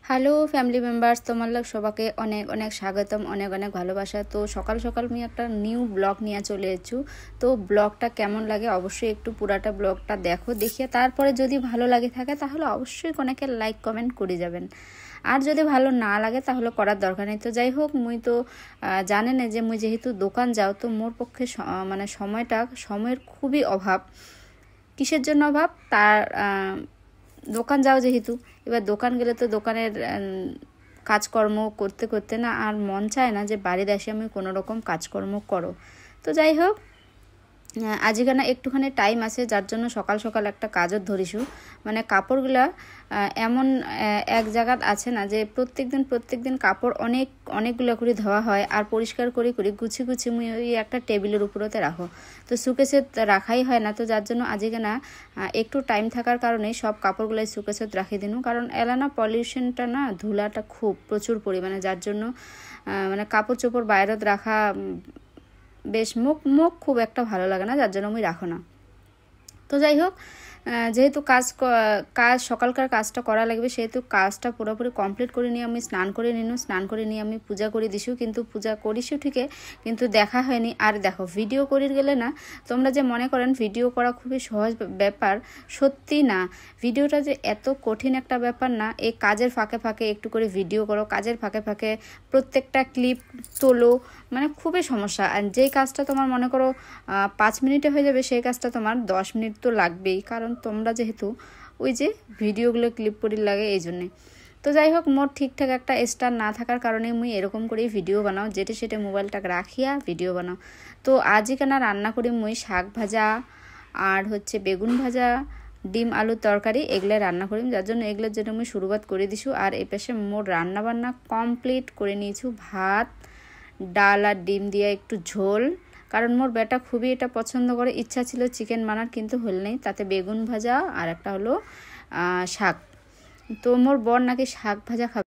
Hello family members, তোমাদের সবাইকে অনেক অনেক স্বাগতম, অনেক অনেক ভালোবাসা। তো সকাল সকাল আমি একটা নিউ ব্লগ নিয়ে চলে এসেছি। তো ব্লগটা কেমন লাগে অবশ্যই একটু পুরাটা ব্লগটা দেখো, দেখিয়ে তারপরে যদি ভালো লাগে থাকে তাহলে অবশ্যই অনেকে লাইক কমেন্ট করে যাবেন, আর যদি ভালো না লাগে তাহলে করার দরকার নেই। তো যাই হোক, মুই তো জানেন যে মুই যেহেতু দোকান যাও, তো মোর পক্ষে মানে সময়ের খুবই অভাব। কিসের জন্য অভাব? তার দোকান যাও যেহেতু, এবার দোকান গেলে তো দোকানের কাজকর্ম করতে করতে না আর মন চায় না যে বাড়িতে এসে আমি কোনো রকম কাজকর্ম করো। তো যাই হোক, আজকে না একটুখানি টাইম আছে, যার জন্য সকাল সকাল একটা কাজও ধরিছু। মানে কাপড়গুলা এমন এক জায়গাত আছে না যে প্রত্যেক দিন কাপড় অনেকগুলো করে ধোয়া হয়, আর পরিষ্কার করে গুছি মুই ওই একটা টেবিলের উপরতে রাখো। তো শুকেছে রাখাই হয় না, তো যার জন্য আজকে না একটু টাইম থাকার কারণে সব কাপড়গুলাই শুকেছে রাখি দিনু। কারণ এলানা পলিউশনটা না, ধুলাটা খুব প্রচুর পরিমাণে, যার জন্য মানে কাপড় চোপড় বাইরে রাখা বেশ মুখ খুব একটা ভালো লাগে না, যার জন্য আমি রাখো না। তো যাই হোক, যেহেতু কাজ সকালকার কাজটা করা লাগবে, সেহেতু কাজটা পুরোপুরি কমপ্লিট করে নিয়ে আমি স্নান করে নিয়ে আমি পূজা করে দিছিও। কিন্তু পূজা করিসও ঠিকই, কিন্তু দেখা হয়নি। আর দেখো, ভিডিও করে গেলে না, তোমরা যে মনে করেন ভিডিও করা খুবই সহজ ব্যাপার, সত্যি না। ভিডিওটা যে এত কঠিন একটা ব্যাপার না। এই কাজের ফাঁকে ফাঁকে একটু করে ভিডিও করো, কাজের ফাঁকে ফাঁকে প্রত্যেকটা ক্লিপ তোলো, মানে খুবই সমস্যা। আর যেই কাজটা তোমার মনে করো 5 মিনিটে হয়ে যাবে, সেই কাজটা তোমার 10 মিনিট তো লাগবেই, কারণ তোমরা যেহেতু ওই যে ভিডিওগুলো ক্লিপ করি লাগে, এই জন্যে। তো যাই হোক, মোর ঠিকঠাক একটা স্টার না থাকার কারণে মুই এরকম করেই ভিডিও বানাও, যেটা সেটা মোবাইলটাকে রাখিয়া ভিডিও বানাও। তো আজকে না রান্না করি মুই শাক ভাজা আর হচ্ছে বেগুন ভাজা, ডিম আলুর তরকারি, এগুলো রান্না করি। যার জন্য এগুলোর জন্য আমি শুরুবাত করে দিছু। আর এই পাশে মোর রান্না বান্না কমপ্লিট করে নিয়েছু। ভাত, ডাল আর ডিম দিয়ে একটু ঝোল, কারণ মোর বেটা খুবই এটা পছন্দ করে। ইচ্ছা ছিল চিকেন বানার, কিন্তু হল নেই। তাতে বেগুন ভাজা আর একটা হলো শাক। তো মোর বর নাকি শাক ভাজা খাবে।